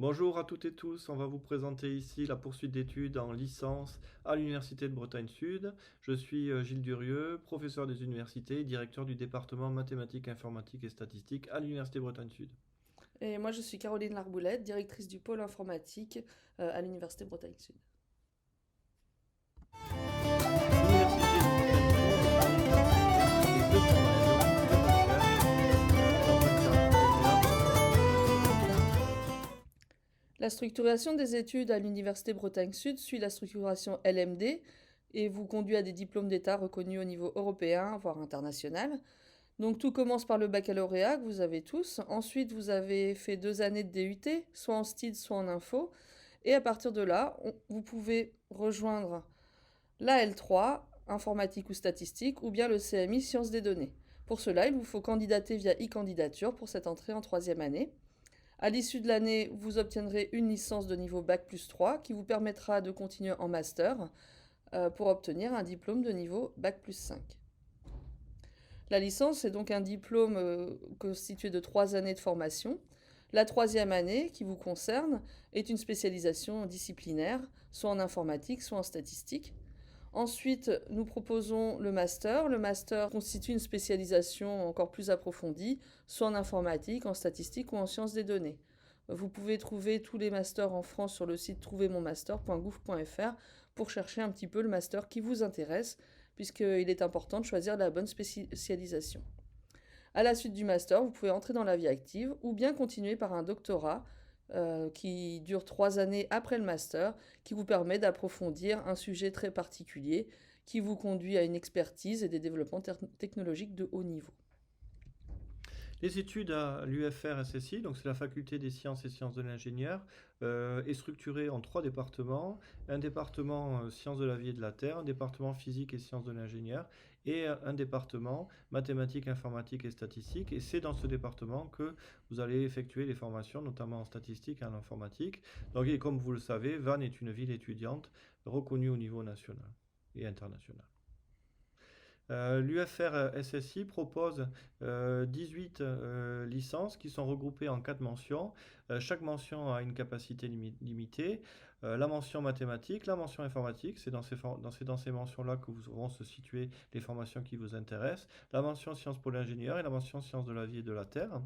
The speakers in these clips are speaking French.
Bonjour à toutes et tous, on va vous présenter ici la poursuite d'études en licence à l'Université de Bretagne Sud. Je suis Gilles Durieux, professeur des universités et directeur du département mathématiques, informatique et statistiques à l'Université de Bretagne Sud. Et moi, je suis Caroline Larboulette, directrice du pôle informatique à l'Université Bretagne Sud. L'Université de Bretagne Sud a désormais signé deux conventions de master dans un cadre agréable pour la profession. La structuration des études à l'Université Bretagne Sud suit la structuration LMD et vous conduit à des diplômes d'État reconnus au niveau européen, voire international. Donc tout commence par le baccalauréat que vous avez tous. Ensuite, vous avez fait 2 années de DUT, soit en STID, soit en info. Et à partir de là, vous pouvez rejoindre la L3, informatique ou statistique, ou bien le CMI, sciences des données. Pour cela, il vous faut candidater via e-candidature pour cette entrée en troisième année. À l'issue de l'année, vous obtiendrez une licence de niveau Bac plus 3 qui vous permettra de continuer en master pour obtenir un diplôme de niveau Bac plus 5. La licence est donc un diplôme constitué de 3 années de formation. La troisième année, qui vous concerne, est une spécialisation disciplinaire, soit en informatique, soit en statistique. Ensuite, nous proposons le master. Le master constitue une spécialisation encore plus approfondie, soit en informatique, en statistique ou en sciences des données. Vous pouvez trouver tous les masters en France sur le site trouvermonmaster.gouv.fr pour chercher un petit peu le master qui vous intéresse, puisqu'il est important de choisir la bonne spécialisation. À la suite du master, vous pouvez entrer dans la vie active ou bien continuer par un doctorat qui dure 3 années après le master, qui vous permet d'approfondir un sujet très particulier, qui vous conduit à une expertise et des développements technologiques de haut niveau. Les études à l'UFR-SSI, donc c'est la faculté des sciences et sciences de l'ingénieur, est structurée en trois départements. Un département sciences de la vie et de la terre, un département physique et sciences de l'ingénieur, et un département mathématiques, informatique et statistique. Et c'est dans ce département que vous allez effectuer les formations, notamment en statistique et en informatique. Donc, et comme vous le savez, Vannes est une ville étudiante reconnue au niveau national et international. L'UFR SSI propose 18 licences qui sont regroupées en 4 mentions. Chaque mention a une capacité limitée. La mention mathématique, la mention informatique, c'est dans ces mentions-là que vont se situer les formations qui vous intéressent. La mention sciences pour l'ingénieur et la mention sciences de la vie et de la terre.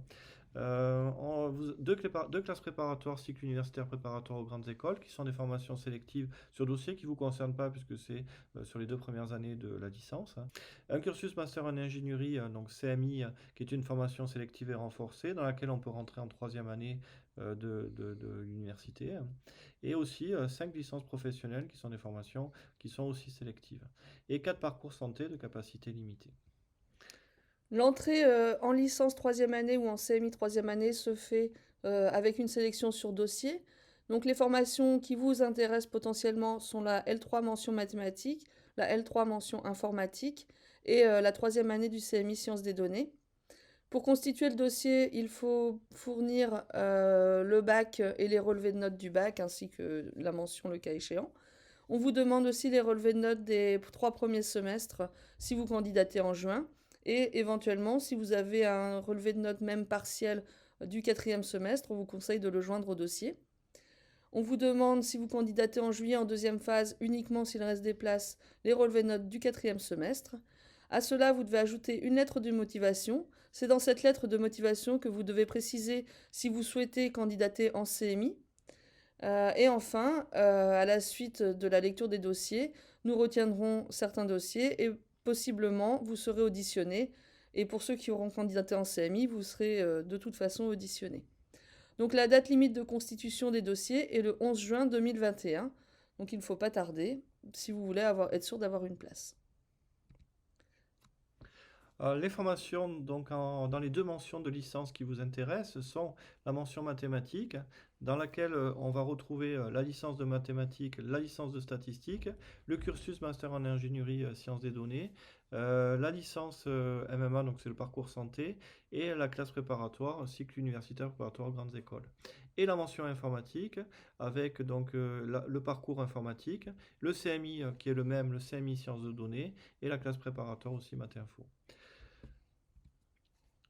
Deux classes préparatoires, cycle universitaire préparatoire aux grandes écoles, qui sont des formations sélectives sur dossier qui ne vous concernent pas puisque c'est sur les 2 premières années de la licence. Un cursus master en ingénierie, donc CMI, qui est une formation sélective et renforcée, dans laquelle on peut rentrer en troisième année de l'université. Et aussi 5 licences professionnelles, qui sont des formations qui sont aussi sélectives. Et 4 parcours santé de capacité limitée. L'entrée en licence troisième année ou en CMI troisième année se fait avec une sélection sur dossier. Donc les formations qui vous intéressent potentiellement sont la L3 mention mathématiques, la L3 mention informatique et la troisième année du CMI sciences des données. Pour constituer le dossier, il faut fournir le bac et les relevés de notes du bac, ainsi que la mention le cas échéant. On vous demande aussi les relevés de notes des 3 premiers semestres si vous candidatez en juin. Et éventuellement, si vous avez un relevé de notes même partiel du 4e semestre, on vous conseille de le joindre au dossier. On vous demande, si vous candidatez en juillet en deuxième phase, uniquement s'il reste des places, les relevés de notes du 4e semestre. À cela, vous devez ajouter une lettre de motivation. C'est dans cette lettre de motivation que vous devez préciser si vous souhaitez candidater en CMI. Et enfin, à la suite de la lecture des dossiers, nous retiendrons certains dossiers et possiblement vous serez auditionné. Et pour ceux qui auront candidaté en CMI, vous serez de toute façon auditionné. Donc la date limite de constitution des dossiers est le 11 juin 2021. Donc il ne faut pas tarder si vous voulez être sûr d'avoir une place. Les formations donc dans les deux mentions de licence qui vous intéressent sont la mention mathématiques, dans laquelle on va retrouver la licence de mathématiques, la licence de statistique, le cursus master en ingénierie sciences des données, la licence MMA, donc c'est le parcours santé, et la classe préparatoire, cycle universitaire préparatoire aux grandes écoles. Et la mention informatique, avec donc le parcours informatique, le CMI qui est le même, le CMI sciences de données, et la classe préparatoire aussi maths info.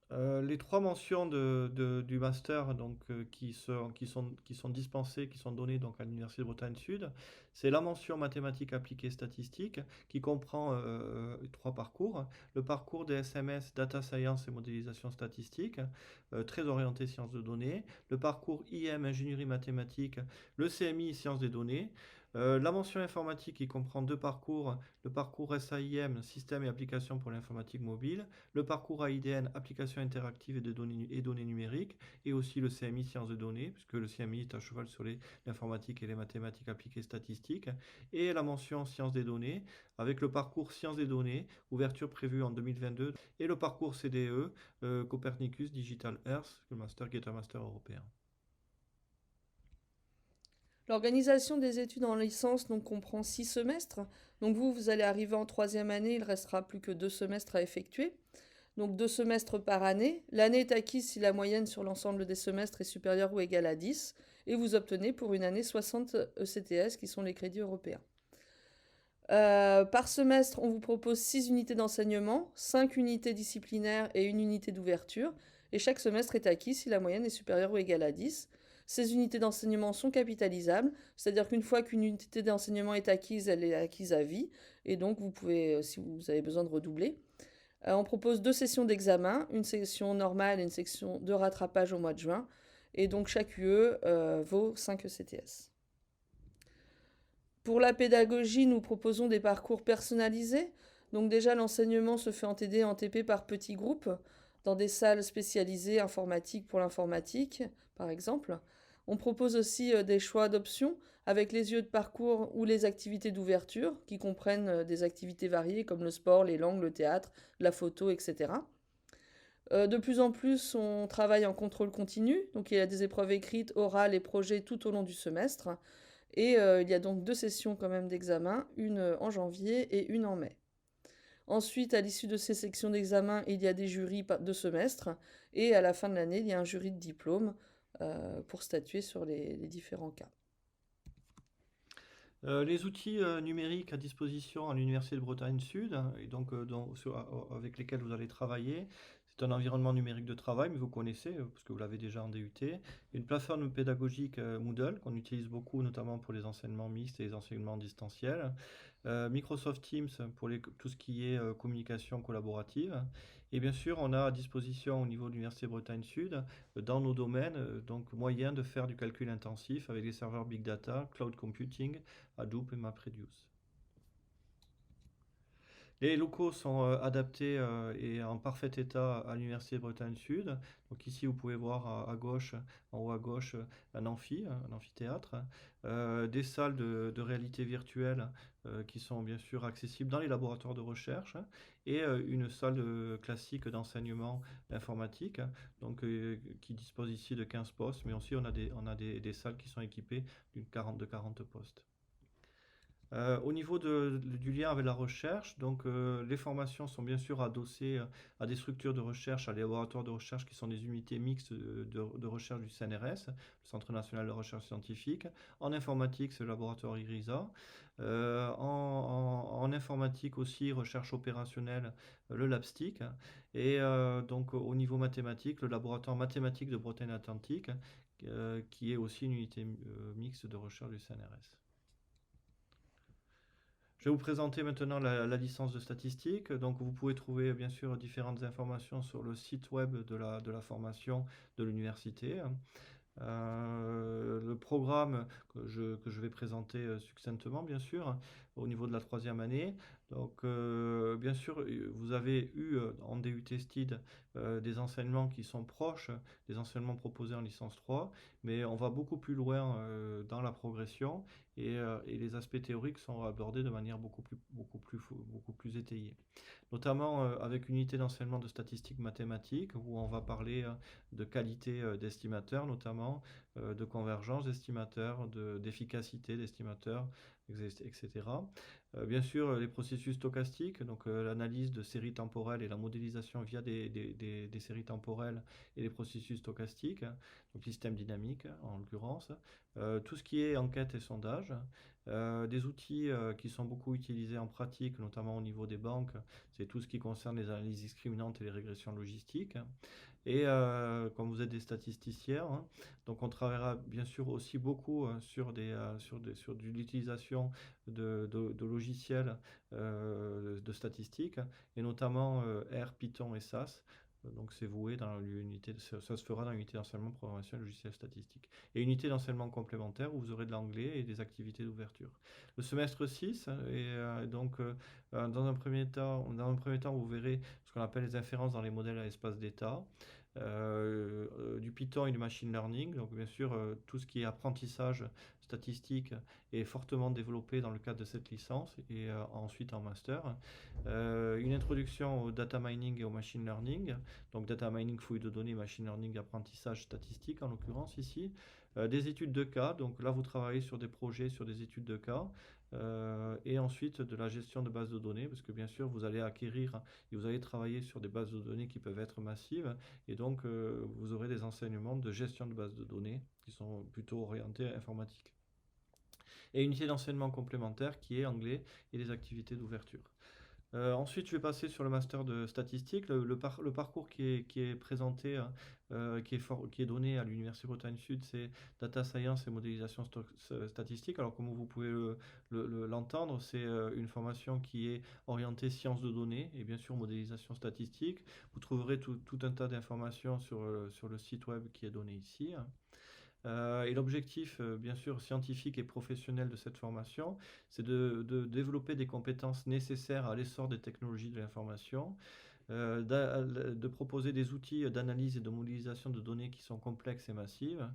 Les trois mentions du master donc, qui sont dispensées, qui sont données donc, à l'Université de Bretagne Sud, c'est la mention mathématiques appliquées statistiques qui comprend trois parcours. Le parcours des SMS, Data Science et modélisation statistique, très orienté sciences de données. Le parcours IM, ingénierie mathématique. Le CMI, sciences des données. La mention informatique qui comprend deux parcours, le parcours SAIM, système et applications pour l'informatique mobile, le parcours AIDN, applications interactives et données numériques, et aussi le CMI, sciences de données, puisque le CMI est à cheval sur l'informatique et les mathématiques appliquées statistiques, et la mention sciences des données, avec le parcours sciences des données, ouverture prévue en 2022, et le parcours CDE, Copernicus Digital Earth, le master qui est un master européen. L'organisation des études en licence donc, comprend 6 semestres. Donc vous allez arriver en troisième année, il restera plus que 2 semestres à effectuer. Donc 2 semestres par année. L'année est acquise si la moyenne sur l'ensemble des semestres est supérieure ou égale à 10. Et vous obtenez pour une année 60 ECTS qui sont les crédits européens. Par semestre, on vous propose 6 unités d'enseignement, 5 unités disciplinaires et une unité d'ouverture. Et chaque semestre est acquis si la moyenne est supérieure ou égale à 10. Ces unités d'enseignement sont capitalisables, c'est-à-dire qu'une fois qu'une unité d'enseignement est acquise, elle est acquise à vie. Et donc, vous pouvez, si vous avez besoin de redoubler. On propose 2 sessions d'examen, une session normale et une session de rattrapage au mois de juin. Et donc, chaque UE vaut 5 ECTS. Pour la pédagogie, nous proposons des parcours personnalisés. Donc déjà, l'enseignement se fait en TD et en TP par petits groupes, dans des salles spécialisées informatique pour l'informatique, par exemple. On propose aussi des choix d'options avec les yeux de parcours ou les activités d'ouverture, qui comprennent des activités variées comme le sport, les langues, le théâtre, la photo, etc. De plus en plus, on travaille en contrôle continu, donc il y a des épreuves écrites, orales et projets tout au long du semestre. Et il y a donc 2 sessions quand même d'examen, une en janvier et une en mai. Ensuite, à l'issue de ces sections d'examen, il y a des jurys de semestre. Et à la fin de l'année, il y a un jury de diplôme pour statuer sur les différents cas. Les outils numériques à disposition à l'Université de Bretagne Sud, et donc avec lesquels vous allez travailler, c'est un environnement numérique de travail, mais vous connaissez, parce que vous l'avez déjà en DUT, une plateforme pédagogique Moodle qu'on utilise beaucoup, notamment pour les enseignements mixtes et les enseignements distanciels, Microsoft Teams pour tout ce qui est communication collaborative, et bien sûr, on a à disposition au niveau de l'Université Bretagne Sud, dans nos domaines, donc moyen de faire du calcul intensif avec des serveurs Big Data, Cloud Computing, Hadoop et MapReduce. Les locaux sont adaptés et en parfait état à l'Université de Bretagne Sud. Donc ici, vous pouvez voir à gauche, en haut à gauche, un amphithéâtre, des salles de réalité virtuelle qui sont bien sûr accessibles dans les laboratoires de recherche et une salle classique d'enseignement informatique donc, qui dispose ici de 15 postes, mais aussi on a des salles qui sont équipées de 40 postes. Au niveau du lien avec la recherche, donc les formations sont bien sûr adossées à des structures de recherche, à des laboratoires de recherche qui sont des unités mixtes de recherche du CNRS, le Centre national de recherche scientifique. En informatique, c'est le laboratoire IRISA. En informatique aussi, recherche opérationnelle, le LabSTIC. Et donc au niveau mathématique, le laboratoire mathématique de Bretagne Atlantique, qui est aussi une unité mixte de recherche du CNRS. Je vais vous présenter maintenant la licence de statistique. Donc, vous pouvez trouver bien sûr différentes informations sur le site web de la formation de l'université. Le programme que je vais présenter succinctement, bien sûr, au niveau de la troisième année. Donc, bien sûr, vous avez eu en DUT STID des enseignements qui sont proches des enseignements proposés en licence 3, mais on va beaucoup plus loin dans la progression et les aspects théoriques sont abordés de manière beaucoup plus étayée. Notamment avec une unité d'enseignement de statistiques mathématiques où on va parler de qualité d'estimateurs, notamment de convergence d'estimateurs, d'efficacité d'estimateurs, etc. Bien sûr, les processus stochastiques, donc l'analyse de séries temporelles et la modélisation via des séries temporelles et les processus stochastiques, donc système dynamique en l'occurrence. Tout ce qui est enquête et sondage. Des outils qui sont beaucoup utilisés en pratique, notamment au niveau des banques, c'est tout ce qui concerne les analyses discriminantes et les régressions logistiques. Et comme vous êtes des statisticiens, hein, donc on travaillera bien sûr aussi beaucoup sur de l'utilisation de logiciels de statistiques, et notamment R, Python et SAS. Donc c'est voué dans l'unité, ça se fera dans l'unité d'enseignement programmation et logiciel statistique. Et unité d'enseignement complémentaire où vous aurez de l'anglais et des activités d'ouverture. Le semestre 6, dans un premier temps, vous verrez ce qu'on appelle les inférences dans les modèles à espace d'état. Du Python et du machine learning. Donc bien sûr, tout ce qui est apprentissage statistique est fortement développé dans le cadre de cette licence et ensuite en master. Une introduction au data mining et au machine learning. Donc data mining, fouille de données, machine learning, apprentissage statistique en l'occurrence ici. Des études de cas, donc là vous travaillez sur des projets, sur des études de cas. Et ensuite de la gestion de bases de données, parce que bien sûr vous allez acquérir et vous allez travailler sur des bases de données qui peuvent être massives, et donc vous aurez des enseignements de gestion de bases de données qui sont plutôt orientés informatique. Et une unité d'enseignement complémentaire qui est anglais et les activités d'ouverture. Ensuite, je vais passer sur le master de statistique. Le parcours qui est présenté, qui est donné à l'Université Bretagne Sud, c'est Data Science et modélisation statistique. Alors, comme vous pouvez l'entendre, c'est une formation qui est orientée sciences de données et bien sûr modélisation statistique. Vous trouverez tout un tas d'informations sur le site web qui est donné ici. Et l'objectif, bien sûr, scientifique et professionnel de cette formation, c'est de développer des compétences nécessaires à l'essor des technologies de l'information, de proposer des outils d'analyse et de modélisation de données qui sont complexes et massives.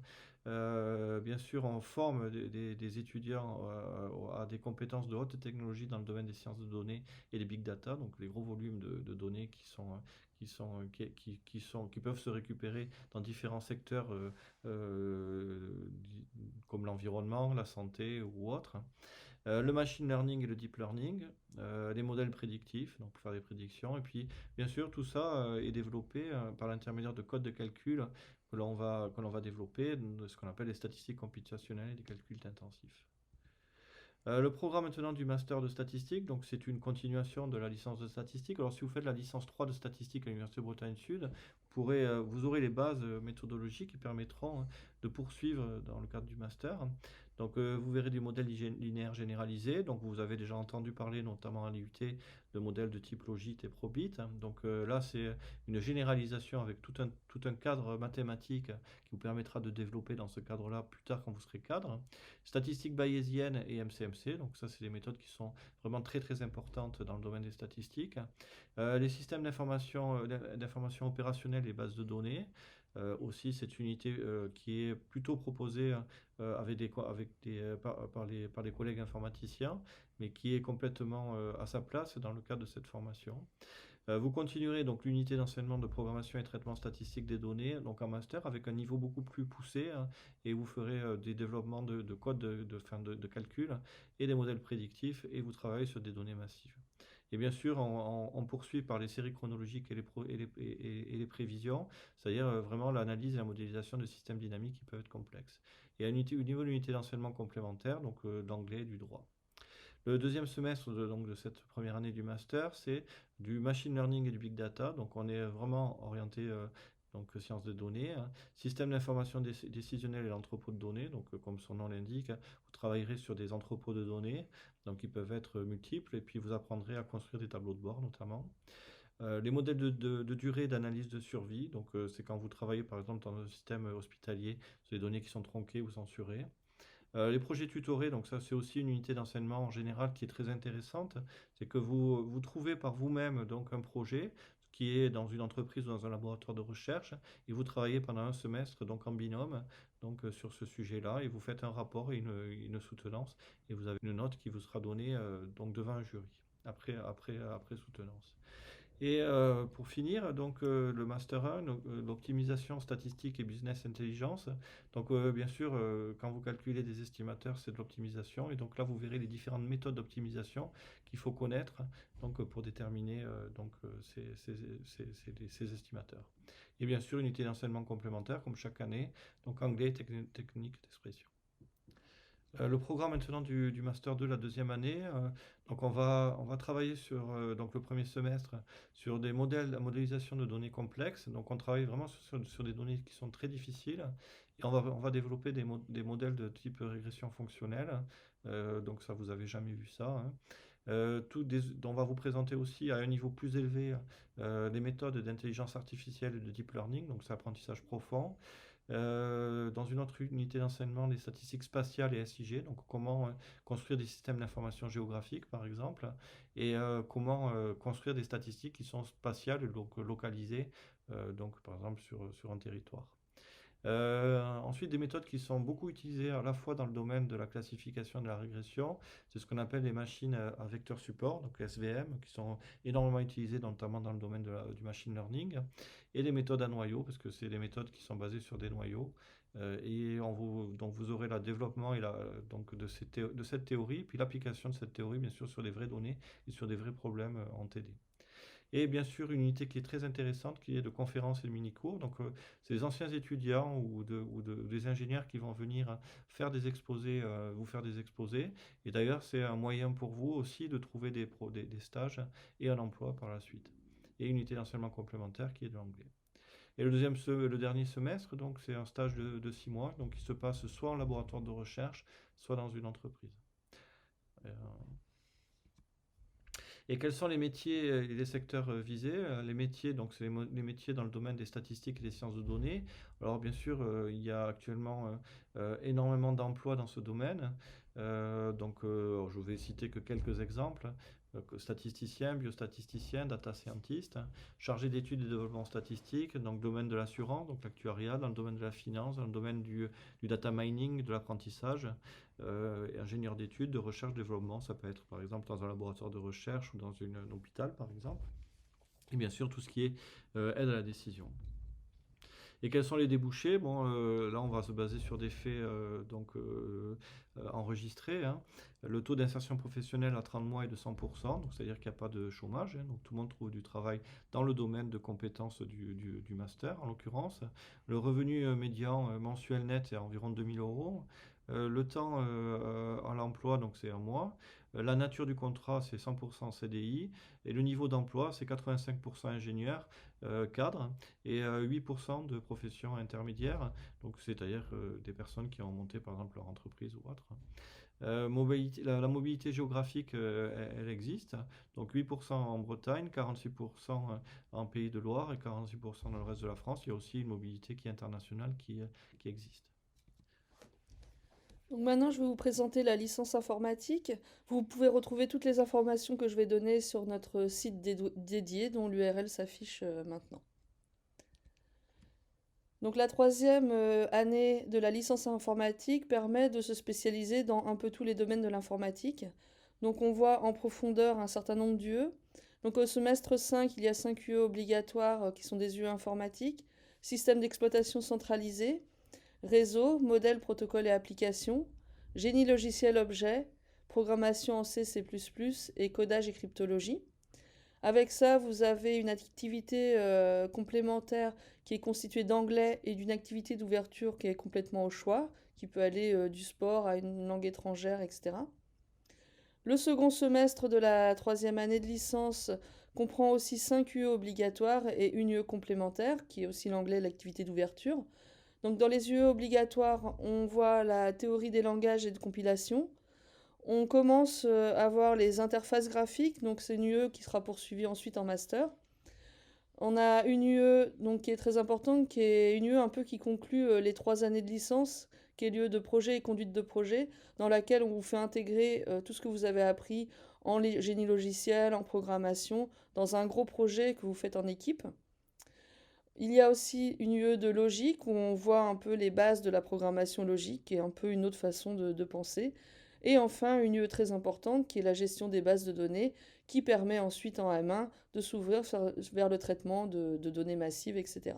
Bien sûr, on forme des étudiants à des compétences de haute technologie dans le domaine des sciences de données et des big data, donc les gros volumes de données qui peuvent se récupérer dans différents secteurs comme l'environnement, la santé ou autre. Le machine learning et le deep learning, les modèles prédictifs, donc pour faire des prédictions, et puis bien sûr tout ça est développé par l'intermédiaire de codes de calcul que l'on va développer, de ce qu'on appelle les statistiques computationnelles et des calculs intensifs. Le programme maintenant du master de statistique, donc c'est une continuation de la licence de statistique. Alors si vous faites la licence 3 de statistique à l'Université Bretagne Sud, vous aurez les bases méthodologiques qui permettront de poursuivre dans le cadre du master. Donc vous verrez des modèles linéaires généralisés. Donc vous avez déjà entendu parler notamment à l'IUT de modèles de type logit et probit. Donc là c'est une généralisation avec tout un cadre mathématique qui vous permettra de développer dans ce cadre-là plus tard quand vous serez cadre. Statistiques bayésiennes et MCMC, donc ça c'est des méthodes qui sont vraiment très très importantes dans le domaine des statistiques. Les systèmes d'information opérationnelle et bases de données. Aussi, c'est une unité qui est plutôt proposée par les collègues informaticiens, mais qui est complètement à sa place dans le cadre de cette formation. Vous continuerez donc l'unité d'enseignement de programmation et traitement statistique des données, donc en master, avec un niveau beaucoup plus poussé, hein, et vous ferez des développements de codes de calcul et des modèles prédictifs, et vous travaillez sur des données massives. Et bien sûr, on poursuit par les séries chronologiques et les prévisions, c'est-à-dire vraiment l'analyse et la modélisation de systèmes dynamiques qui peuvent être complexes. Et au niveau de l'unité d'enseignement complémentaire, donc d'anglais et du droit. Le deuxième semestre de cette première année du master, c'est du machine learning et du big data. Donc on est vraiment orienté sciences de données, hein. Système d'information décisionnelle et l'entrepôt de données. Donc comme son nom l'indique, vous travaillerez sur des entrepôts de données, donc qui peuvent être multiples, et puis vous apprendrez à construire des tableaux de bord notamment. Les modèles de durée d'analyse de survie, donc c'est quand vous travaillez par exemple dans un système hospitalier sur des données qui sont tronquées ou censurées. Les projets tutorés, donc ça c'est aussi une unité d'enseignement en général qui est très intéressante. C'est que vous trouvez par vous-même donc un projet qui est dans une entreprise ou dans un laboratoire de recherche, et vous travaillez pendant un semestre donc en binôme donc sur ce sujet-là, et vous faites un rapport et une soutenance, et vous avez une note qui vous sera donnée donc devant un jury après soutenance. Et pour finir, donc le Master 1, donc, l'optimisation statistique et business intelligence. Donc bien sûr, quand vous calculez des estimateurs, c'est de l'optimisation. Et donc là, vous verrez les différentes méthodes d'optimisation qu'il faut connaître donc, pour déterminer ces estimateurs. Et bien sûr, unité d'enseignement complémentaire, comme chaque année, donc anglais et technique d'expression. Le programme maintenant du Master 2, la deuxième année, donc on va travailler sur donc le premier semestre sur des modèles, la modélisation de données complexes. Donc on travaille vraiment sur des données qui sont très difficiles et on va développer des modèles de type régression fonctionnelle. Donc ça, vous avez jamais vu ça, hein. On va vous présenter aussi à un niveau plus élevé les méthodes d'intelligence artificielle et de deep learning, donc c'est apprentissage profond. Dans une autre unité d'enseignement, les statistiques spatiales et SIG, donc comment construire des systèmes d'information géographique par exemple, et comment construire des statistiques qui sont spatiales, donc localisées, donc par exemple sur un territoire. Ensuite, des méthodes qui sont beaucoup utilisées à la fois dans le domaine de la classification et de la régression, c'est ce qu'on appelle les machines à vecteur support, donc SVM, qui sont énormément utilisées notamment dans le domaine du machine learning, et les méthodes à noyaux, parce que c'est des méthodes qui sont basées sur des noyaux. Donc vous aurez le développement donc de cette théorie, puis l'application de cette théorie, bien sûr, sur des vraies données et sur des vrais problèmes en TD. Et bien sûr, une unité qui est très intéressante, qui est de conférences et de mini-cours. Donc, c'est des anciens étudiants ou des ingénieurs qui vont venir faire des exposés, vous faire des exposés. Et d'ailleurs, c'est un moyen pour vous aussi de trouver des stages et un emploi par la suite. Et une unité d'enseignement complémentaire qui est de l'anglais. Et le dernier semestre, donc, c'est un stage de 6 mois, donc qui se passe soit en laboratoire de recherche, soit dans une entreprise. Euh, Et quels sont les métiers et les secteurs visés? Les métiers, donc c'est les métiers dans le domaine des statistiques et des sciences de données. Alors bien sûr, il y a actuellement énormément d'emplois dans ce domaine. Je vais citer que quelques exemples. Statisticien, biostatisticien, data scientist, chargé d'études et développement statistique, dans le domaine de l'assurance, donc l'actuariat, dans le domaine de la finance, dans le domaine du data mining, de l'apprentissage, et ingénieur d'études, de recherche, développement. Ça peut être par exemple dans un laboratoire de recherche ou dans un hôpital par exemple. Et bien sûr tout ce qui est aide à la décision. Et quels sont les débouchés? Bon, là, on va se baser sur des faits enregistrés, hein. Le taux d'insertion professionnelle à 30 mois est de 100%, donc c'est-à-dire qu'il n'y a pas de chômage, hein, donc tout le monde trouve du travail dans le domaine de compétences du master, en l'occurrence. Le revenu médian mensuel net est à environ 2000 euros. Le temps à l'emploi, donc c'est un mois. La nature du contrat, c'est 100% CDI. Et le niveau d'emploi, c'est 85% ingénieur, cadre, et 8% de professions intermédiaires, donc c'est-à-dire des personnes qui ont monté par exemple leur entreprise ou autre. La mobilité géographique, elle existe, donc 8% en Bretagne, 46% en Pays de Loire et 46% dans le reste de la France. Il y a aussi une mobilité qui est internationale qui existe. Donc maintenant, je vais vous présenter la licence informatique. Vous pouvez retrouver toutes les informations que je vais donner sur notre site dédié, dont l'URL s'affiche maintenant. Donc la troisième année de la licence informatique permet de se spécialiser dans un peu tous les domaines de l'informatique. Donc on voit en profondeur un certain nombre d'UE. Donc au semestre 5, il y a 5 UE obligatoires qui sont des UE informatiques. Système d'exploitation centralisé, réseau, modèle, protocole et application, génie logiciel objet, programmation en C, C++ et codage et cryptologie. Avec ça, vous avez une activité complémentaire qui est constituée d'anglais et d'une activité d'ouverture qui est complètement au choix, qui peut aller du sport à une langue étrangère, etc. Le second semestre de la troisième année de licence comprend aussi 5 UE obligatoires et une UE complémentaire, qui est aussi l'anglais et l'activité d'ouverture. Donc dans les UE obligatoires, on voit la théorie des langages et de compilation. On commence à voir les interfaces graphiques, donc c'est une UE qui sera poursuivie ensuite en master. On a une UE donc, qui est très importante, qui est une UE un peu qui conclut les 3 années de licence, qui est l'UE de projet et conduite de projet, dans laquelle on vous fait intégrer tout ce que vous avez appris en génie logiciel, en programmation, dans un gros projet que vous faites en équipe. Il y a aussi une UE de logique où on voit un peu les bases de la programmation logique et un peu une autre façon de penser. Et enfin, une UE très importante qui est la gestion des bases de données, qui permet ensuite en M1 de s'ouvrir vers le traitement de données massives, etc.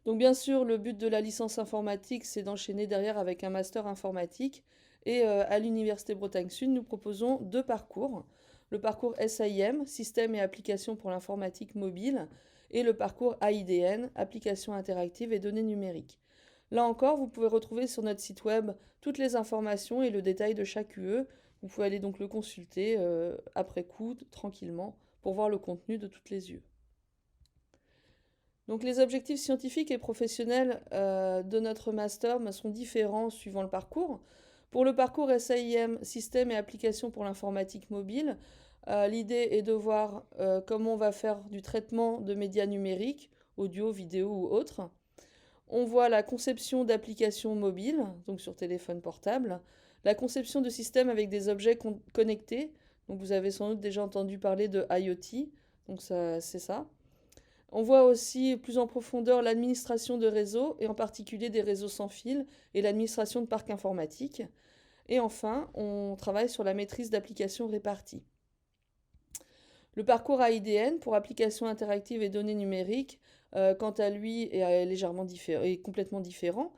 Donc bien sûr, le but de la licence informatique, c'est d'enchaîner derrière avec un master informatique. Et à l'Université Bretagne Sud, nous proposons 2 parcours. Le parcours SIM, Système et applications pour l'informatique mobile, et le parcours AIDN, Applications interactives et données numériques. Là encore, vous pouvez retrouver sur notre site web toutes les informations et le détail de chaque UE. Vous pouvez aller donc le consulter après coup, tranquillement, pour voir le contenu de toutes les UE. Donc les objectifs scientifiques et professionnels de notre master sont différents suivant le parcours. Pour le parcours SAIM, Système et applications pour l'informatique mobile, l'idée est de voir comment on va faire du traitement de médias numériques, audio, vidéo ou autres. On voit la conception d'applications mobiles, donc sur téléphone portable, la conception de systèmes avec des objets connectés, donc vous avez sans doute déjà entendu parler de IoT, donc ça, c'est ça. On voit aussi plus en profondeur l'administration de réseaux, et en particulier des réseaux sans fil, et l'administration de parcs informatiques. Et enfin, on travaille sur la maîtrise d'applications réparties. Le parcours AIDN pour applications interactives et données numériques, quant à lui, est complètement différent.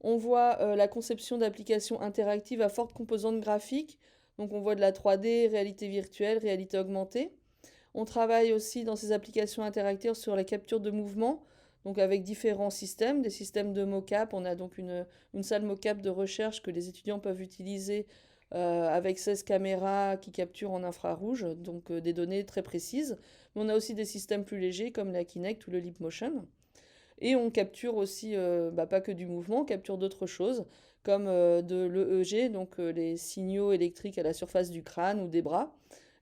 On voit la conception d'applications interactives à forte composante graphique. Donc on voit de la 3D, réalité virtuelle, réalité augmentée. On travaille aussi dans ces applications interactives sur la capture de mouvements, donc avec différents systèmes, des systèmes de mocap. On a donc une salle mocap de recherche que les étudiants peuvent utiliser avec 16 caméras qui capturent en infrarouge, donc des données très précises. Mais on a aussi des systèmes plus légers comme la Kinect ou le Leapmotion. Et on capture aussi, pas que du mouvement, on capture d'autres choses, comme de l'EEG, donc les signaux électriques à la surface du crâne ou des bras.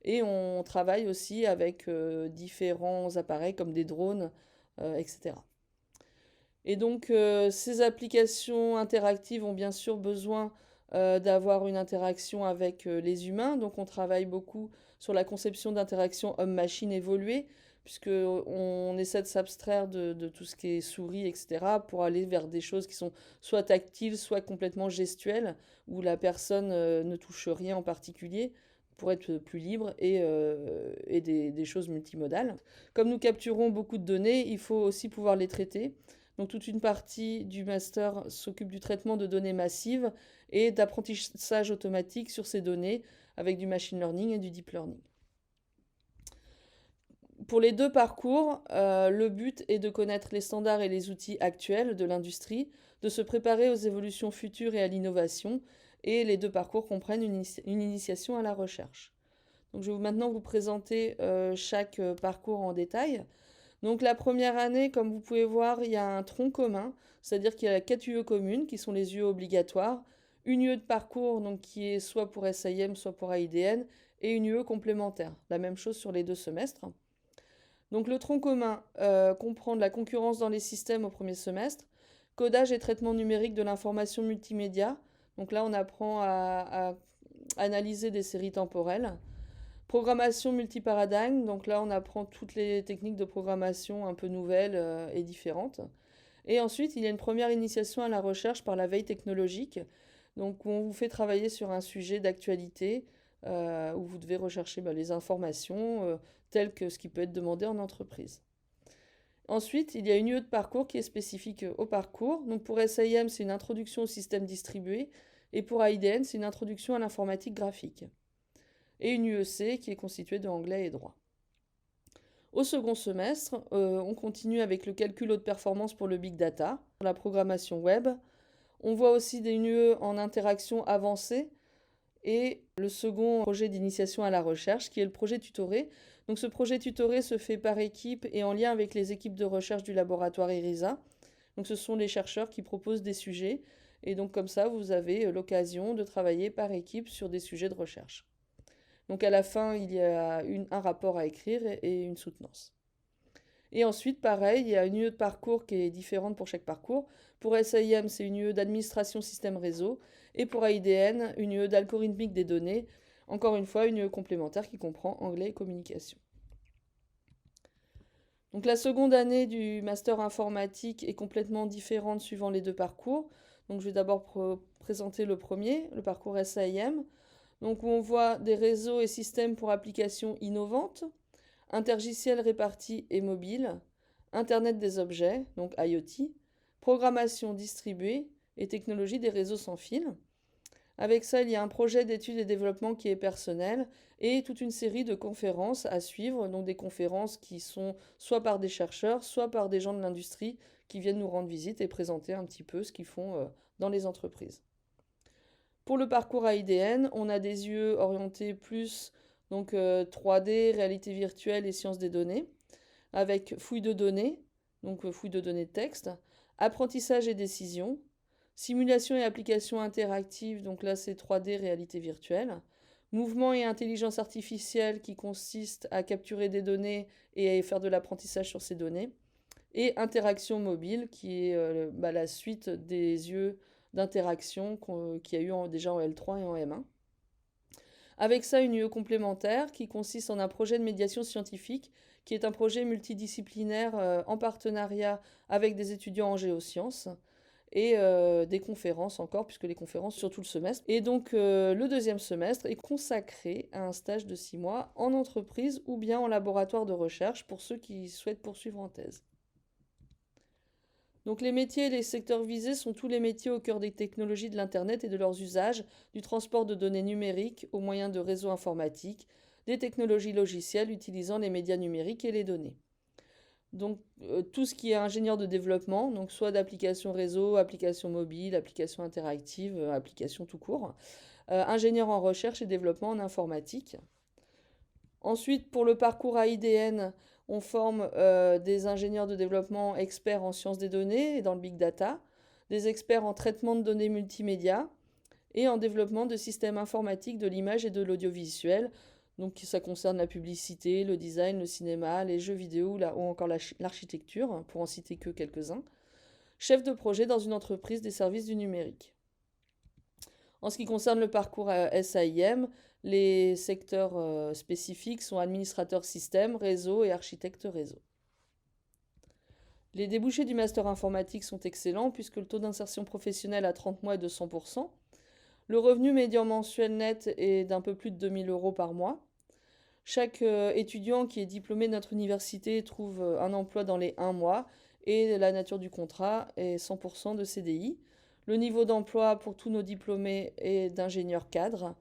Et on travaille aussi avec différents appareils comme des drones, etc. Et donc ces applications interactives ont bien sûr besoin d'avoir une interaction avec les humains. Donc on travaille beaucoup sur la conception d'interactions homme-machine évoluées, puisqu'on essaie de s'abstraire de tout ce qui est souris, etc., pour aller vers des choses qui sont soit tactiles, soit complètement gestuelles, où la personne ne touche rien en particulier, pour être plus libre, et des choses multimodales. Comme nous capturons beaucoup de données, il faut aussi pouvoir les traiter. Donc toute une partie du master s'occupe du traitement de données massives et d'apprentissage automatique sur ces données avec du machine learning et du deep learning. Pour les 2 parcours, le but est de connaître les standards et les outils actuels de l'industrie, de se préparer aux évolutions futures et à l'innovation, et les 2 parcours comprennent une initiation à la recherche. Donc je vais maintenant vous présenter chaque parcours en détail. Donc la première année, comme vous pouvez voir, il y a un tronc commun, c'est-à-dire qu'il y a 4 UE communes qui sont les UE obligatoires, une UE de parcours donc, qui est soit pour SIM, soit pour AIDN, et une UE complémentaire. La même chose sur les 2 semestres. Donc le tronc commun comprend de la concurrence dans les systèmes au premier semestre, codage et traitement numérique de l'information multimédia. Donc là, on apprend à analyser des séries temporelles. Programmation multiparadigme, donc là on apprend toutes les techniques de programmation un peu nouvelles et différentes. Et ensuite, il y a une première initiation à la recherche par la veille technologique. Donc on vous fait travailler sur un sujet d'actualité où vous devez rechercher les informations telles que ce qui peut être demandé en entreprise. Ensuite, il y a une UE de parcours qui est spécifique au parcours. Donc pour SIM, c'est une introduction au système distribué, et pour AIDN, c'est une introduction à l'informatique graphique. Et une UEC qui est constituée de anglais et droit. Au second semestre, on continue avec le calcul haute performance pour le big data, la programmation web. On voit aussi des UE en interaction avancée et le second projet d'initiation à la recherche qui est le projet tutoré. Donc ce projet tutoré se fait par équipe et en lien avec les équipes de recherche du laboratoire ERISA. Donc ce sont les chercheurs qui proposent des sujets et donc comme ça vous avez l'occasion de travailler par équipe sur des sujets de recherche. Donc à la fin, il y a un rapport à écrire et une soutenance. Et ensuite, pareil, il y a une UE de parcours qui est différente pour chaque parcours. Pour SIM, c'est une UE d'administration système réseau. Et pour AIDN, une UE d'algorithmique des données. Encore une fois, une UE complémentaire qui comprend anglais et communication. Donc la seconde année du master informatique est complètement différente suivant les 2 parcours. Donc je vais d'abord présenter le premier, le parcours SAIM, donc où on voit des réseaux et systèmes pour applications innovantes, intergiciels répartis et mobiles, Internet des objets, donc IoT, programmation distribuée et technologie des réseaux sans fil. Avec ça, il y a un projet d'études et développement qui est personnel et toute une série de conférences à suivre, donc des conférences qui sont soit par des chercheurs, soit par des gens de l'industrie qui viennent nous rendre visite et présenter un petit peu ce qu'ils font dans les entreprises. Pour le parcours AIDN, on a des yeux orientés plus donc 3D, réalité virtuelle et sciences des données, avec fouille de données, donc fouille de données de texte, apprentissage et décision, simulation et application interactive, donc là c'est 3D, réalité virtuelle, mouvement et intelligence artificielle qui consiste à capturer des données et à faire de l'apprentissage sur ces données, et interaction mobile qui est la suite des yeux d'interaction qu'il y a eu déjà en L3 et en M1. Avec ça, une UE complémentaire qui consiste en un projet de médiation scientifique, qui est un projet multidisciplinaire en partenariat avec des étudiants en géosciences et des conférences encore, puisque les conférences sur tout le semestre. Et donc le deuxième semestre est consacré à un stage de 6 mois en entreprise ou bien en laboratoire de recherche pour ceux qui souhaitent poursuivre en thèse. Donc les métiers et les secteurs visés sont tous les métiers au cœur des technologies de l'Internet et de leurs usages, du transport de données numériques aux moyens de réseaux informatiques, des technologies logicielles utilisant les médias numériques et les données. Donc tout ce qui est ingénieur de développement, donc soit d'applications réseau, applications mobiles, applications interactives, applications tout court. Ingénieur en recherche et développement en informatique. Ensuite, pour le parcours AIDN, on forme des ingénieurs de développement experts en sciences des données et dans le big data, des experts en traitement de données multimédia et en développement de systèmes informatiques de l'image et de l'audiovisuel. Donc ça concerne la publicité, le design, le cinéma, les jeux vidéo ou encore l'architecture, pour en citer que quelques-uns. Chef de projet dans une entreprise des services du numérique. En ce qui concerne le parcours SAIM, les secteurs spécifiques sont administrateur système, réseau et architecte réseau. Les débouchés du master informatique sont excellents puisque le taux d'insertion professionnelle à 30 mois est de 100%. Le revenu médian mensuel net est d'un peu plus de 2 000 € par mois. Chaque étudiant qui est diplômé de notre université trouve un emploi dans les 1 mois et la nature du contrat est 100% de CDI. Le niveau d'emploi pour tous nos diplômés est d'ingénieur cadre.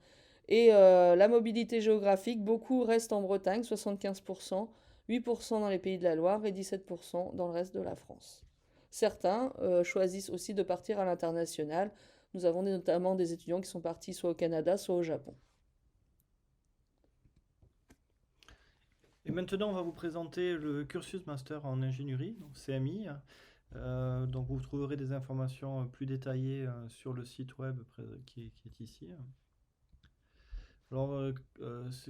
Et la mobilité géographique, beaucoup restent en Bretagne, 75%, 8% dans les Pays de la Loire et 17% dans le reste de la France. Certains choisissent aussi de partir à l'international. Nous avons notamment des étudiants qui sont partis soit au Canada, soit au Japon. Et maintenant, on va vous présenter le cursus master en ingénierie, donc CMI. Donc vous trouverez des informations plus détaillées sur le site web qui est ici. Alors,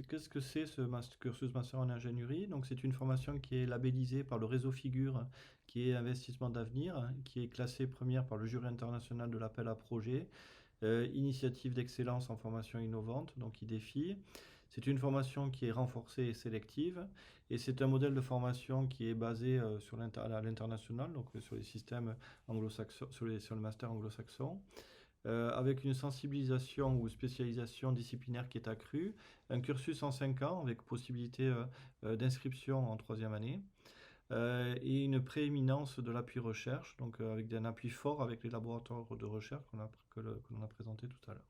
qu'est-ce que c'est ce cursus master en ingénierie? Donc, c'est une formation qui est labellisée par le réseau Figure, qui est investissement d'avenir, qui est classée première par le jury international de l'appel à projet, initiative d'excellence en formation innovante, donc IDEFI. C'est une formation qui est renforcée et sélective, et c'est un modèle de formation qui est basé à l'international, donc sur les systèmes anglo-saxons, sur le master anglo-saxon. Avec une sensibilisation ou spécialisation disciplinaire qui est accrue, un cursus en 5 ans avec possibilité d'inscription en 3e année, et une prééminence de l'appui recherche, donc avec un appui fort avec les laboratoires de recherche que l'on a présenté tout à l'heure.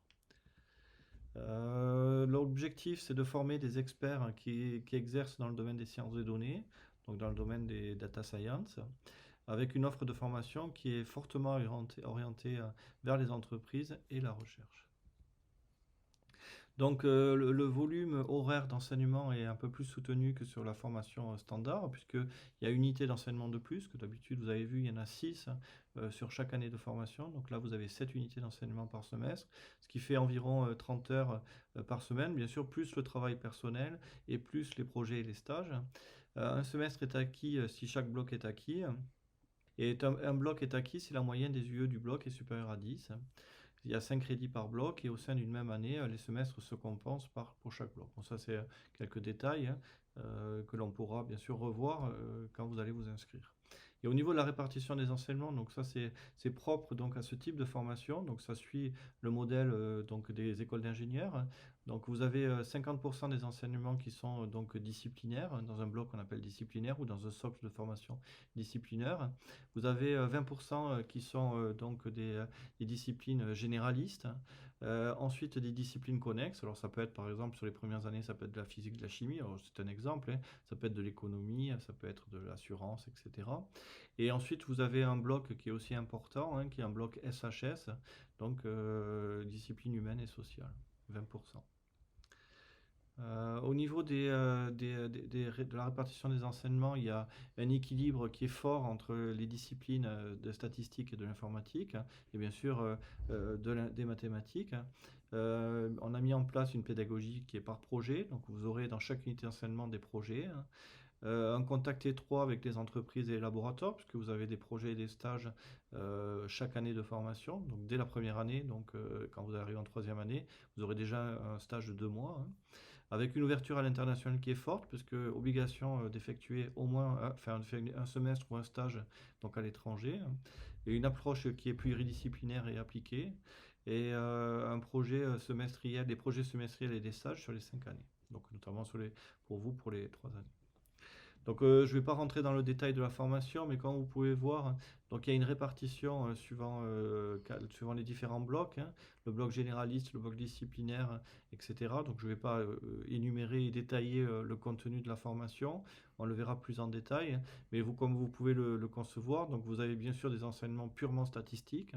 L'objectif, c'est de former des experts qui exercent dans le domaine des sciences des données, donc dans le domaine des data science, avec une offre de formation qui est fortement orientée vers les entreprises et la recherche. Donc le volume horaire d'enseignement est un peu plus soutenu que sur la formation standard, puisqu'il y a une unité d'enseignement de plus, que d'habitude vous avez vu, il y en a 6 sur chaque année de formation. Donc là, vous avez 7 unités d'enseignement par semestre, ce qui fait environ 30 heures par semaine, bien sûr, plus le travail personnel et plus les projets et les stages. Un semestre est acquis si chaque bloc est acquis. Et un bloc est acquis si la moyenne des UE du bloc est supérieure à 10. Il y a 5 crédits par bloc et au sein d'une même année, les semestres se compensent pour chaque bloc. Bon, ça, c'est quelques détails que l'on pourra bien sûr revoir quand vous allez vous inscrire. Et au niveau de la répartition des enseignements, donc ça c'est propre donc à ce type de formation, donc ça suit le modèle donc des écoles d'ingénieurs. Donc vous avez 50% des enseignements qui sont donc disciplinaires, dans un bloc qu'on appelle disciplinaire ou dans un socle de formation disciplinaire. Vous avez 20% qui sont donc des disciplines généralistes. Ensuite, des disciplines connexes. Alors, ça peut être, par exemple, sur les premières années, ça peut être de la physique, de la chimie. Alors, c'est un exemple, hein. Ça peut être de l'économie, ça peut être de l'assurance, etc. Et ensuite, vous avez un bloc qui est aussi important, hein, qui est un bloc SHS, donc discipline humaine et sociale, 20%. Au niveau de la répartition des enseignements, il y a un équilibre qui est fort entre les disciplines de statistique et de l'informatique, hein, et bien sûr des mathématiques. On a mis en place une pédagogie qui est par projet, donc vous aurez dans chaque unité d'enseignement des projets, hein. Un contact étroit avec les entreprises et les laboratoires, puisque vous avez des projets et des stages chaque année de formation. Donc dès la première année, donc quand vous arrivez en troisième année, vous aurez déjà un stage de 2 mois, hein, avec une ouverture à l'international qui est forte, puisque obligation d'effectuer au moins un semestre ou un stage donc à l'étranger, hein, et une approche qui est pluridisciplinaire et appliquée, et un projet semestriel, des projets semestriels et des stages sur les 5 années, donc notamment pour vous pour les 3 années. Donc je ne vais pas rentrer dans le détail de la formation, mais comme vous pouvez voir, donc il y a une répartition suivant les différents blocs, hein, le bloc généraliste, le bloc disciplinaire, etc. Donc je ne vais pas énumérer et détailler le contenu de la formation, on le verra plus en détail, mais vous, comme vous pouvez le concevoir, donc vous avez bien sûr des enseignements purement statistiques,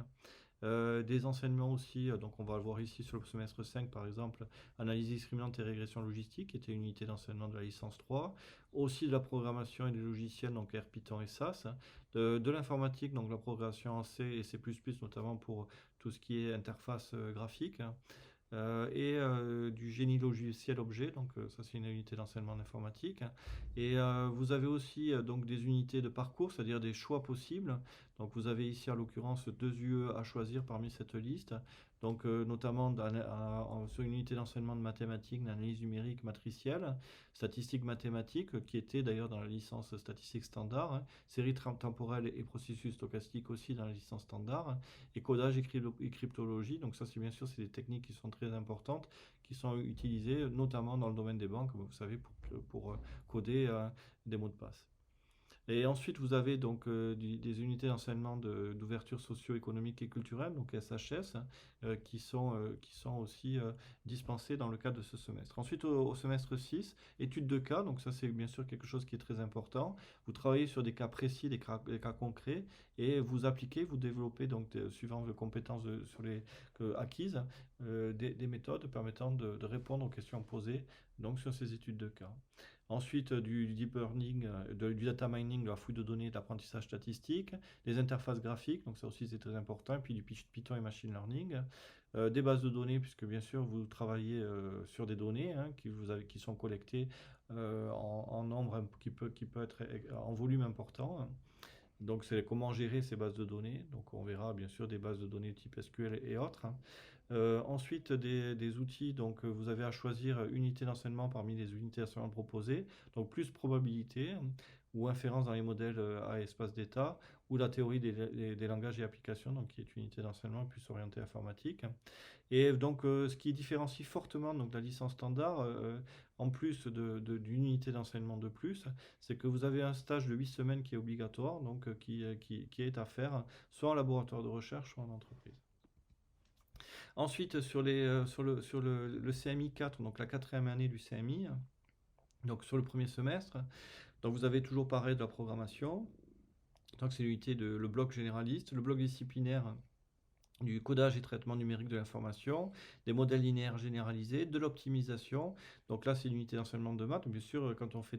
des enseignements aussi, donc on va le voir ici sur le semestre 5 par exemple, analyse discriminante et régression logistique, qui était une unité d'enseignement de la licence 3, aussi de la programmation et des logiciels, donc R, Python et SAS, de l'informatique, donc la programmation en C et C++, notamment pour tout ce qui est interface graphique, et du génie logiciel objet, donc ça c'est une unité d'enseignement d'informatique. Et vous avez aussi donc des unités de parcours, c'est-à-dire des choix possibles. Donc vous avez ici en l'occurrence 2 UE à choisir parmi cette liste. Donc notamment sur une unité d'enseignement de mathématiques, d'analyse numérique matricielle, statistiques mathématiques, qui était d'ailleurs dans la licence statistique standard, hein, série temporelle et processus stochastique aussi dans la licence standard, et codage et cryptologie. Donc ça, c'est bien sûr, c'est des techniques qui sont très importantes, qui sont utilisées notamment dans le domaine des banques, comme vous savez, pour coder des mots de passe. Et ensuite, vous avez donc des unités d'enseignement d'ouverture socio-économique et culturelle, donc SHS, qui sont aussi dispensées dans le cadre de ce semestre. Ensuite, au semestre 6, études de cas, donc ça c'est bien sûr quelque chose qui est très important. Vous travaillez sur des cas précis, des cas concrets, et vous appliquez, vous développez, donc suivant vos compétences acquises, des méthodes permettant de répondre aux questions posées donc, sur ces études de cas. Ensuite, du deep learning, du data mining, de la fouille de données, de l'apprentissage statistique, des interfaces graphiques, donc ça aussi c'est très important, et puis du Python et machine learning, des bases de données, puisque bien sûr vous travaillez sur des données hein, qui sont collectées en nombre qui peut être en volume important. Donc c'est comment gérer ces bases de données. Donc on verra bien sûr des bases de données type SQL et autres. Ensuite, des outils, donc vous avez à choisir unité d'enseignement parmi les unités d'enseignement proposées, donc plus probabilité ou inférence dans les modèles à espace d'état, ou la théorie des langages et applications, donc qui est une unité d'enseignement plus orientée informatique. Et donc ce qui différencie fortement donc, la licence standard, en plus d'une unité d'enseignement de plus, c'est que vous avez un stage de 8 semaines qui est obligatoire, donc qui est à faire soit en laboratoire de recherche, soit en entreprise. Ensuite, sur le CMI 4, donc la quatrième année du CMI, donc sur le premier semestre, donc vous avez toujours pareil de la programmation. Donc c'est l'unité le bloc généraliste, le bloc disciplinaire du codage et traitement numérique de l'information, des modèles linéaires généralisés, de l'optimisation. Donc là, c'est l'unité d'enseignement de maths. Bien sûr, quand on fait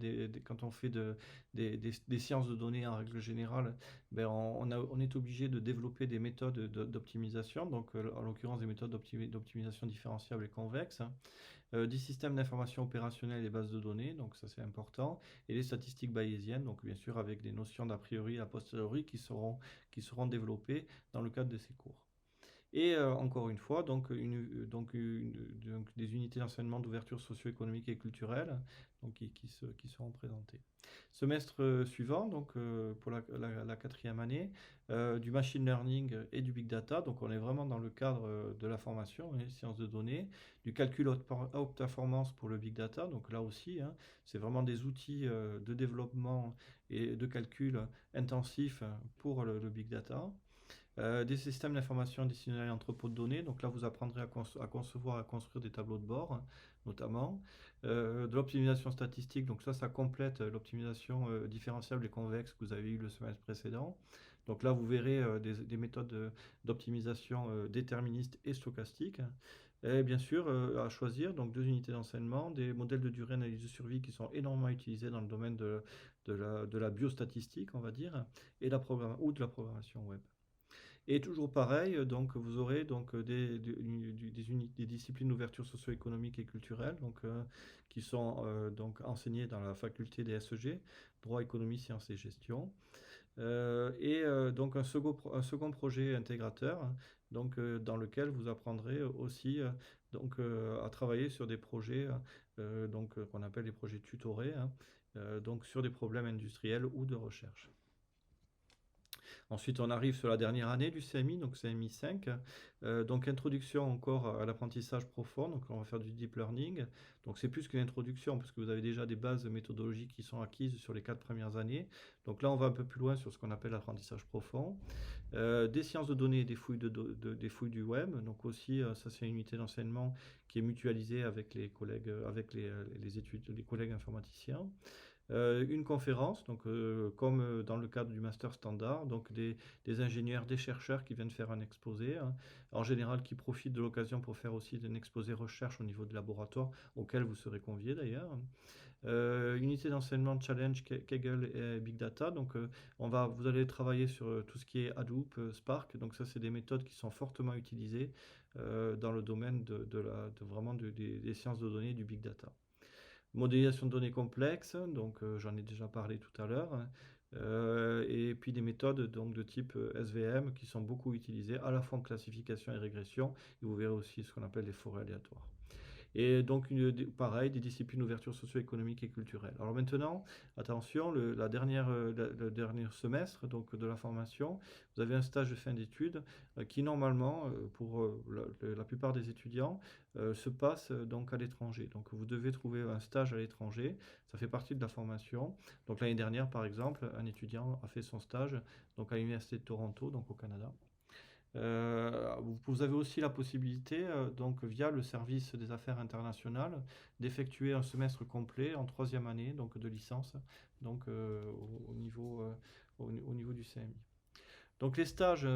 des sciences de données en règle générale, ben on est obligé de développer des méthodes d'optimisation, donc en l'occurrence des méthodes d'optimisation différenciable et convexe, des systèmes d'information opérationnelle et bases de données, donc ça c'est important, et les statistiques bayésiennes, donc bien sûr avec des notions d'a priori et a posteriori qui seront développées dans le cadre de ces cours. Et encore une fois, donc, des unités d'enseignement d'ouverture socio-économique et culturelle donc, qui seront présentées. Semestre suivant, donc pour la quatrième année, du machine learning et du big data. Donc on est vraiment dans le cadre de la formation, sciences de données, du calcul haute performance pour le big data. Donc là aussi, hein, c'est vraiment des outils de développement et de calcul intensifs pour le big data. Des systèmes d'information destinés à l'entrepôt de données. Donc là, vous apprendrez à concevoir, à construire des tableaux de bord, notamment. De l'optimisation statistique. Donc ça complète l'optimisation différentielle et convexe que vous avez eu le semestre précédent. Donc là, vous verrez des méthodes d'optimisation déterministes et stochastiques. Et bien sûr, à choisir, donc 2 unités d'enseignement, des modèles de durée, analyse de survie qui sont énormément utilisés dans le domaine de la biostatistique, on va dire, et ou de la programmation web. Et toujours pareil, donc vous aurez donc des disciplines d'ouverture socio-économique et culturelle donc, qui sont donc enseignées dans la faculté des SEG, droit, économie, sciences et gestion. Donc un second projet intégrateur donc, dans lequel vous apprendrez aussi donc, à travailler sur des projets donc, qu'on appelle des projets tutorés, hein, donc sur des problèmes industriels ou de recherche. Ensuite, on arrive sur la dernière année du CMI, donc CMI 5. Donc, introduction encore à l'apprentissage profond. Donc, on va faire du deep learning. Donc, c'est plus qu'une introduction, parce que vous avez déjà des bases méthodologiques qui sont acquises sur les 4 premières années. Donc, là, on va un peu plus loin sur ce qu'on appelle l'apprentissage profond. Des sciences de données et des fouilles, des fouilles du web. Donc, aussi, ça, c'est une unité d'enseignement qui est mutualisée avec les collègues, avec les collègues informaticiens. Une conférence, donc, comme dans le cadre du master standard, donc des ingénieurs, des chercheurs qui viennent faire un exposé, hein, en général qui profitent de l'occasion pour faire aussi un exposé recherche au niveau de laboratoire, auquel vous serez conviés d'ailleurs. Unité d'enseignement challenge Kaggle et Big Data, donc vous allez travailler sur tout ce qui est Hadoop, Spark, donc ça c'est des méthodes qui sont fortement utilisées dans le domaine vraiment des sciences de données et du Big Data. Modélisation de données complexes, donc j'en ai déjà parlé tout à l'heure, et puis des méthodes donc, de type SVM qui sont beaucoup utilisées à la fois en classification et régression, et vous verrez aussi ce qu'on appelle les forêts aléatoires. Et donc, pareil, des disciplines d'ouverture socio-économique et culturelle. Alors maintenant, attention, le dernier semestre donc, de la formation, vous avez un stage de fin d'études qui, normalement, pour la plupart des étudiants, se passe donc à l'étranger. Donc, vous devez trouver un stage à l'étranger. Ça fait partie de la formation. Donc, l'année dernière, par exemple, un étudiant a fait son stage donc, à l'Université de Toronto, donc au Canada. Vous avez aussi la possibilité, donc via le service des affaires internationales, d'effectuer un semestre complet en 3e année donc de licence, donc au niveau du CMI. Donc les stages,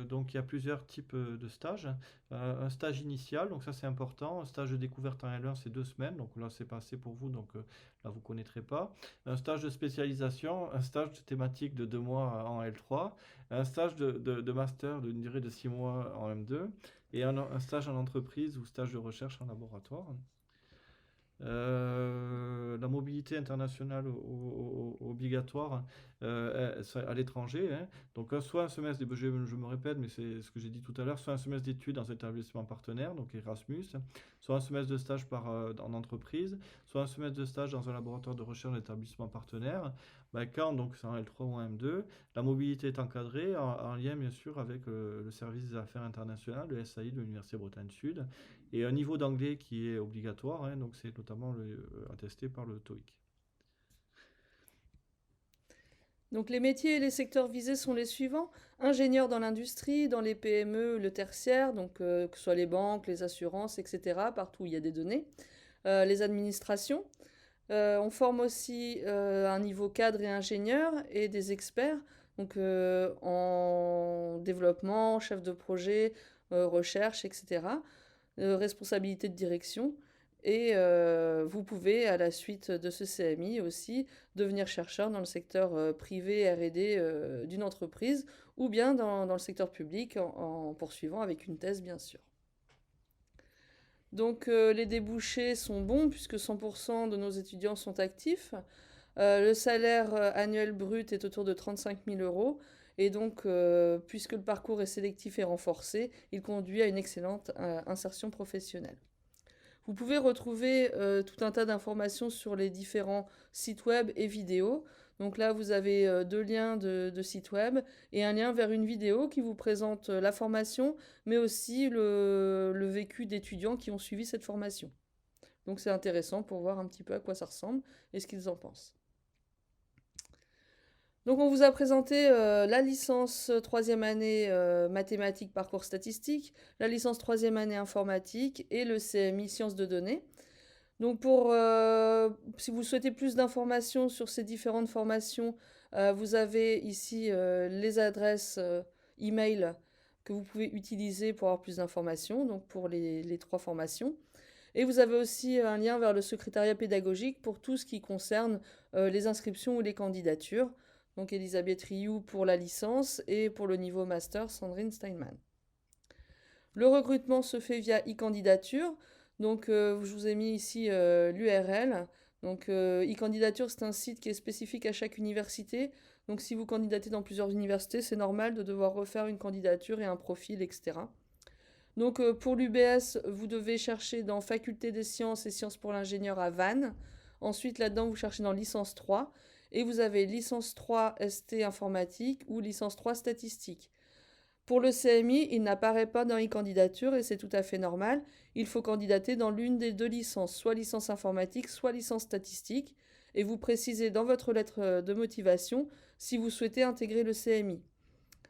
donc il y a plusieurs types de stages. Un stage initial, donc ça c'est important. Un stage de découverte en L1, c'est 2 semaines, donc là c'est pas assez pour vous, donc là vous connaîtrez pas. Un stage de spécialisation, un stage de thématique de 2 mois en L3, un stage de master d'une durée de 6 mois en M2, et un stage en entreprise ou stage de recherche en laboratoire. La mobilité internationale obligatoire à l'étranger. Hein. Donc, soit un semestre, je me répète, mais c'est ce que j'ai dit tout à l'heure, soit un semestre d'études dans un établissement partenaire, donc Erasmus, soit un semestre de stage en entreprise, soit un semestre de stage dans un laboratoire de recherche d'établissement partenaire. Quand donc c'est en L3 ou en M2, la mobilité est encadrée en lien bien sûr avec le service des affaires internationales, le SAI de l'Université Bretagne Sud, et un niveau d'anglais qui est obligatoire, hein, donc c'est notamment attesté par le TOEIC. Donc les métiers et les secteurs visés sont les suivants. Ingénieurs dans l'industrie, dans les PME, le tertiaire, donc que ce soit les banques, les assurances, etc., partout où il y a des données. Les administrations. On forme aussi un niveau cadre et ingénieur et des experts, donc en développement, chef de projet, recherche, etc. Responsabilité de direction. Et vous pouvez, à la suite de ce CMI aussi, devenir chercheur dans le secteur privé R&D d'une entreprise ou bien dans le secteur public en poursuivant avec une thèse, bien sûr. Donc les débouchés sont bons puisque 100% de nos étudiants sont actifs. Le salaire annuel brut est autour de 35 000 euros Et donc, puisque le parcours est sélectif et renforcé, il conduit à une excellente insertion professionnelle. Vous pouvez retrouver tout un tas d'informations sur les différents sites web et vidéos. Donc là, vous avez deux liens de sites web et un lien vers une vidéo qui vous présente la formation, mais aussi le vécu d'étudiants qui ont suivi cette formation. Donc c'est intéressant pour voir un petit peu à quoi ça ressemble et ce qu'ils en pensent. Donc on vous a présenté la licence troisième année mathématiques parcours statistique, la licence troisième année informatique et le CMI sciences de données. Donc si vous souhaitez plus d'informations sur ces différentes formations, vous avez ici les adresses email que vous pouvez utiliser pour avoir plus d'informations, donc pour les trois formations. Et vous avez aussi un lien vers le secrétariat pédagogique pour tout ce qui concerne les inscriptions ou les candidatures. Donc Elisabeth Rioux pour la licence et pour le niveau master, Sandrine Steinman. Le recrutement se fait via e-candidature. Donc je vous ai mis ici l'URL. Donc e-candidature, c'est un site qui est spécifique à chaque université. Donc si vous candidatez dans plusieurs universités, c'est normal de devoir refaire une candidature et un profil, etc. Donc pour l'UBS, vous devez chercher dans Faculté des sciences et sciences pour l'ingénieur à Vannes. Ensuite, là-dedans, vous cherchez dans licence 3. Et vous avez licence 3 ST informatique ou licence 3 statistique. Pour le CMI, il n'apparaît pas dans e-candidature et c'est tout à fait normal. Il faut candidater dans l'une des deux licences, soit licence informatique, soit licence statistique. Et vous précisez dans votre lettre de motivation si vous souhaitez intégrer le CMI.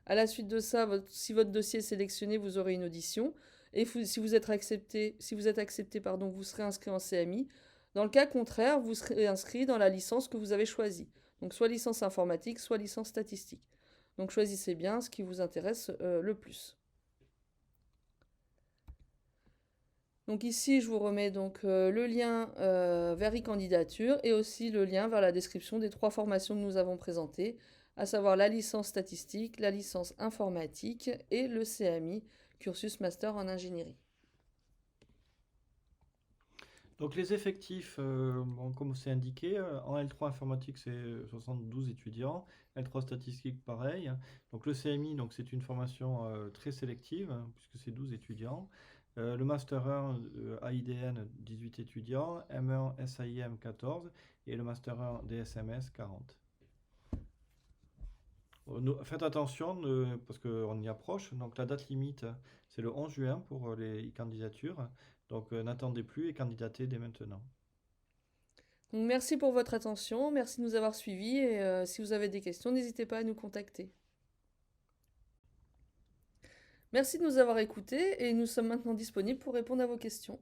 À la suite de ça, si votre dossier est sélectionné, vous aurez une audition. Et si vous êtes accepté, vous serez inscrit en CMI. Dans le cas contraire, vous serez inscrit dans la licence que vous avez choisie. Donc soit licence informatique, soit licence statistique. Donc choisissez bien ce qui vous intéresse le plus. Donc ici, je vous remets donc le lien vers e-candidature et aussi le lien vers la description des trois formations que nous avons présentées, à savoir la licence statistique, la licence informatique et le CMI, cursus master en ingénierie. Donc les effectifs, comme c'est indiqué, en L3 informatique c'est 72 étudiants, L3 statistique pareil. Donc le CMI, donc c'est une formation très sélective, hein, puisque c'est 12 étudiants. Le Master 1 AIDN, 18 étudiants, M1 SAIM 14 et le Master 1 DSMS 40. Faites attention parce qu'on y approche. Donc la date limite, c'est le 11 juin pour les candidatures. Donc n'attendez plus et candidatez dès maintenant. Donc merci pour votre attention, merci de nous avoir suivis et si vous avez des questions, n'hésitez pas à nous contacter. Merci de nous avoir écoutés et nous sommes maintenant disponibles pour répondre à vos questions.